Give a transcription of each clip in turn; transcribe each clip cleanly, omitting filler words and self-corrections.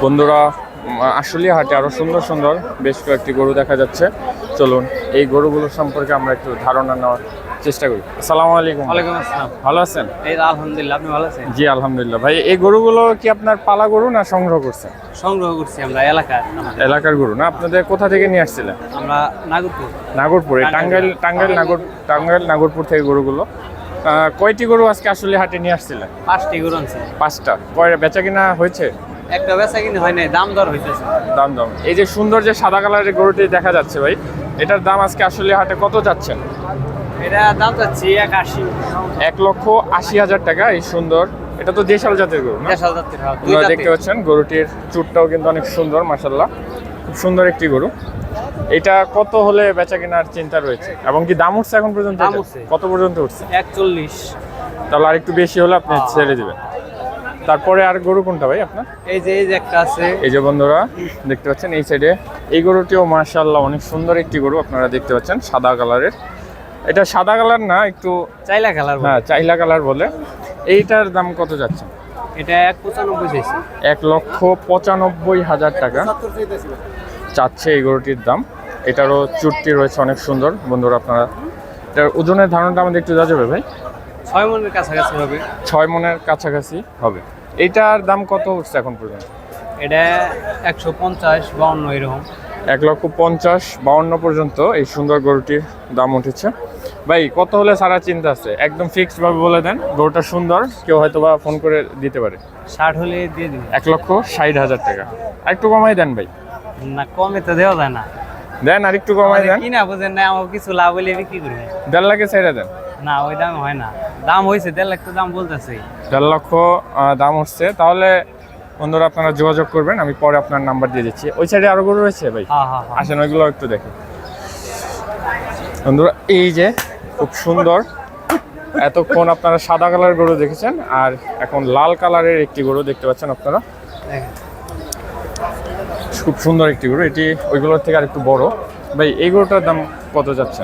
বন্ধুরা আশুলিয়া হাটে আরো সুন্দর সুন্দর বেশ কয়েকটি গরু দেখা যাচ্ছে। চলুন এই গরুগুলো সম্পর্কে আমরা একটু ধারণা নেওয়ার চেষ্টা করি। আসসালামু আলাইকুম। ওয়ালাইকুম আসসালাম। ভালো আছেন? এই তো আলহামদুলিল্লাহ, আপনি ভালো আছেন? জি আলহামদুলিল্লাহ। ভাই এই গরুগুলো কি আপনার পালা গরু না সংগ্রহ করছেন? সংগ্রহ করছি আমরা এলাকার, এলাকার গরু না? আপনাদের কোথা থেকে নিয়ে আসছিলেন? আমরা নাগরপুর। নাগরপুর, এই টাঙ্গাইল নাগরপুর থেকে গরুগুলো। কয়টি গরু আজকে আসলে হাটে নিয়ে আসছিলেন? 5টি গরু আনছি। 5টা। কয়টা বেচা কিনা হয়েছে? একটা বেচা কিনে হয় নাই, দাম দর হইতেছে। দাম এই যে সুন্দর যে সাদা কালারের গরুটি দেখা যাচ্ছে ভাই, এটার দাম আজকে আসলে হাটে কত যাচ্ছেন? এটা দাম চাচ্ছি 81। 1,80,000 টাকা। এই সুন্দর, এটা তো দেশাল জাতের গরু না? দেশাল জাতের, হ্যাঁ, দুই আপনারা জাতের। দেখতে পাচ্ছেন গরুটির চুটটাও কিন্তু অনেক সুন্দর, মাশাআল্লাহ খুব সুন্দর একটি গরু। এটা কত হলে বেচা কেনার চিন্তা রয়েছে এবং কি দাম উঠছে এখন পর্যন্ত? দাম উঠছে। কত পর্যন্ত উঠছে? 41। তাহলে আর একটু বেশি হলে আপনি ছেড়ে দিবেন। তারপরে আর গরু কোনটা ভাই আপনার? এই যে একটা আছে। এই যে বন্ধুরা দেখতে পাচ্ছেন এই সাইডে এই গরুটিও মাশাআল্লাহ অনেক সুন্দর একটি গরু, আপনারা দেখতে পাচ্ছেন সাদা কালারের। এটা সাদা কালার না, একটু চাইলা কালার। হ্যাঁ চাইলা কালার বলে। এইটার দাম কত যাচ্ছে? এটা 195 চাইছি। 1,95,000 টাকা চাচ্ছে এই গরুটির দাম। এটারও চুটটি রয়েছে অনেক সুন্দর। বন্ধুরা আপনারা এটার ওজনের ধারণাটা আমাদের একটু দেওয়া যাবে ভাই? 6 মনের কাছাকাছি হবে। 6 মনের কাছাকাছি হবে। এইটার দাম কত উঠছে এখন পর্যন্ত? এটা 150, 52 এরকম। 1,50,000, 52 পর্যন্ত এই সুন্দর গরুটির দাম উঠেছে। ভাই কত হলে সারা চিন্তা আছে? একদম ফিক্সড ভাবে বলে দেন, গরুটা সুন্দর, কেউ হয়তো বা ফোন করে দিতে পারে। 60 হলে দিয়ে দিন। 1,60,000 টাকা। আর একটু কমাই দেন ভাই। না, কমে তো দেওয়া যায় না। দেন আর একটু কমাই দেন। কিনা বুঝেন না, আমার কিছু লাভ হলে বিক্রি করবে। 1.5 লাখে ছেড়ে দেন। না, ওই দাম হয় না। দাম হয়েছে 1.5 লাখ তো দাম বলতেছে। 1.5 লক্ষ দাম উঠছে। তাহলে বন্ধুরা আপনারা যোগাযোগ করবেন, আমি পরে আপনার নাম্বার দিয়ে দিচ্ছি। ওই সাইডে আরো গরু রয়েছে ভাই? হ্যাঁ হ্যাঁ। আসেন ওইগুলো একটু দেখেন। বন্ধুরা এই যে খুব সুন্দর, এতক্ষণ আপনারা সাদা কালার গরু দেখেছেন আর এখন লাল কালারের একটি গরু দেখতে পাচ্ছেন আপনারা। খুব সুন্দর একটি গরু, এটি ওইগুলোর থেকে আর একটু বড়। ভাই এই গরুটার দাম কত যাচ্ছে?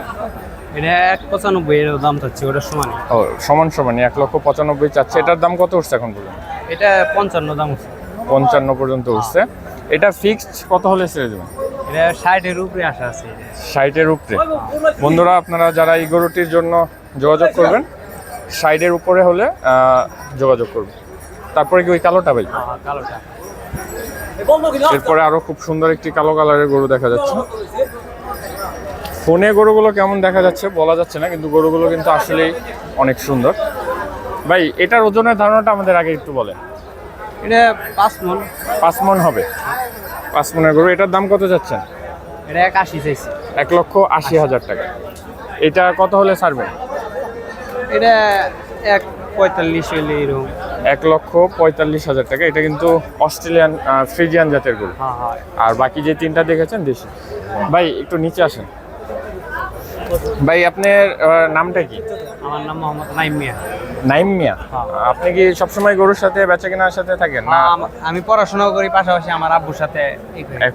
এটা 195 এর দাম চাচ্ছে, ওটা সমান। ও সমানই 1,95,000 চাচ্ছে। এটার দাম কত উঠছে এখন পর্যন্ত? এটা 55 দাম উঠছে। 55 পর্যন্ত উঠছে। এটা ফিক্সড কত হলে ছেড়ে দেবেন? এটা 60 এর উপরে আশা আছে। 60 উপরে। বন্ধুরা আপনারা যারা এই গরুটির জন্য যোগাযোগ করবেন, 60 উপরে হলে যোগাযোগ করবেন। তারপরে কি ওই কালোটা ভাই? কালোটা। এরপরে আরো খুব সুন্দর একটি কালো কালারের গরু দেখা যাচ্ছে। ফোনে গরুগুলো কেমন দেখা যাচ্ছে বলা যাচ্ছে না, কিন্তু গরুগুলো কিন্তু আসলেই অনেক সুন্দর। ভাই এটার ওজনের ধারণাটা আমাদের আগে একটু বলেন। এটা 5 মণ। 5 মণ হবে। 5 মণের গরু। এটার দাম কত যাচ্ছেন? এটা 81 চাইছি। 1,80,000 টাকা। এটা কত হলে ছাড়বেন? এটা 145 হলে এরকম। 1,45,000 টাকা। এটা কিন্তু অস্ট্রেলিয়ান ফ্রিজিয়ান জাতের গরু। হ্যাঁ হ্যাঁ। আর বাকি যে 3টা দেখেছেন দেশি। ভাই একটু নিচে আসেন। ভাই আপনার নামটা কি? আমার নাম মোহাম্মদ নাইম মিয়া। নাইম মিয়া। হ্যাঁ। আপনি কি সবসময় গরুর সাথে বেচা কেনার সাথে থাকেন না? আমি পড়াশোনাও করি, পাশাপাশি আমার আব্বুর সাথে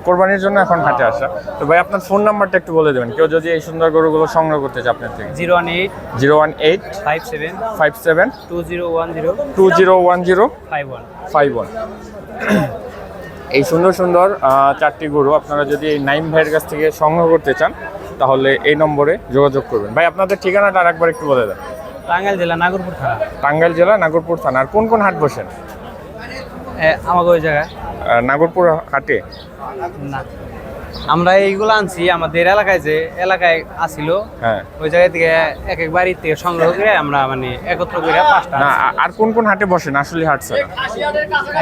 কোরবানির জন্য এখন হাটে আসা। তো ভাই আপনার ফোন নাম্বারটা একটু বলে দেবেন, কেউ যদি এই সুন্দর গরুগুলো সংগ্রহ করতে চায় আপনার থেকে। 018 018 57 57 2010 2010 51 51। এই সুন্দর সুন্দর 4টি গরু আপনারা যদি এই নাইম ভাইয়ের কাছ থেকে সংগ্রহ করতে চান তাহলে এই নম্বরে যোগাযোগ করবেন। ভাই আপনাদের ঠিকানাটা আরেকবার একটু বলে দেন। টাঙ্গাইল জেলা নাগরপুর থানা। টাঙ্গাইল জেলা নাগরপুর থানা। আর কোন কোন হাট বসেন? আমাকে ওই জায়গায় নাগরপুর হাটে না, আমরা এইগুলো আনছি আমাদের এলাকায়, যে এলাকায় আসিল হ্যাঁ ওই জায়গা থেকে এক এক বাড়ি থেকে সংগ্রহ করে আমরা মানে একত্র করে 5টা। না আর কোন কোন হাটে বসেন আসলে হাট ছাড়া?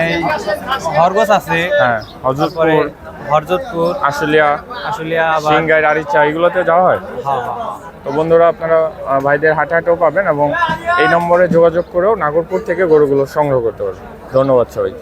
এই হরগোছ আছে, হ্যাঁ হযরতপুর, হরজতপুর, আশুলিয়া, আবার সিংগাইর, আরিচা, এগুলোতে যাওয়া হয়। হ্যাঁ হ্যাঁ। তো বন্ধুরা আপনারা ভাইদের হাটে হাটেও পাবেন এবং এই নম্বরে যোগাযোগ করেও নাগরপুর থেকে গরুগুলো সংগ্রহ করতে পারবেন। ধন্যবাদ সবাই।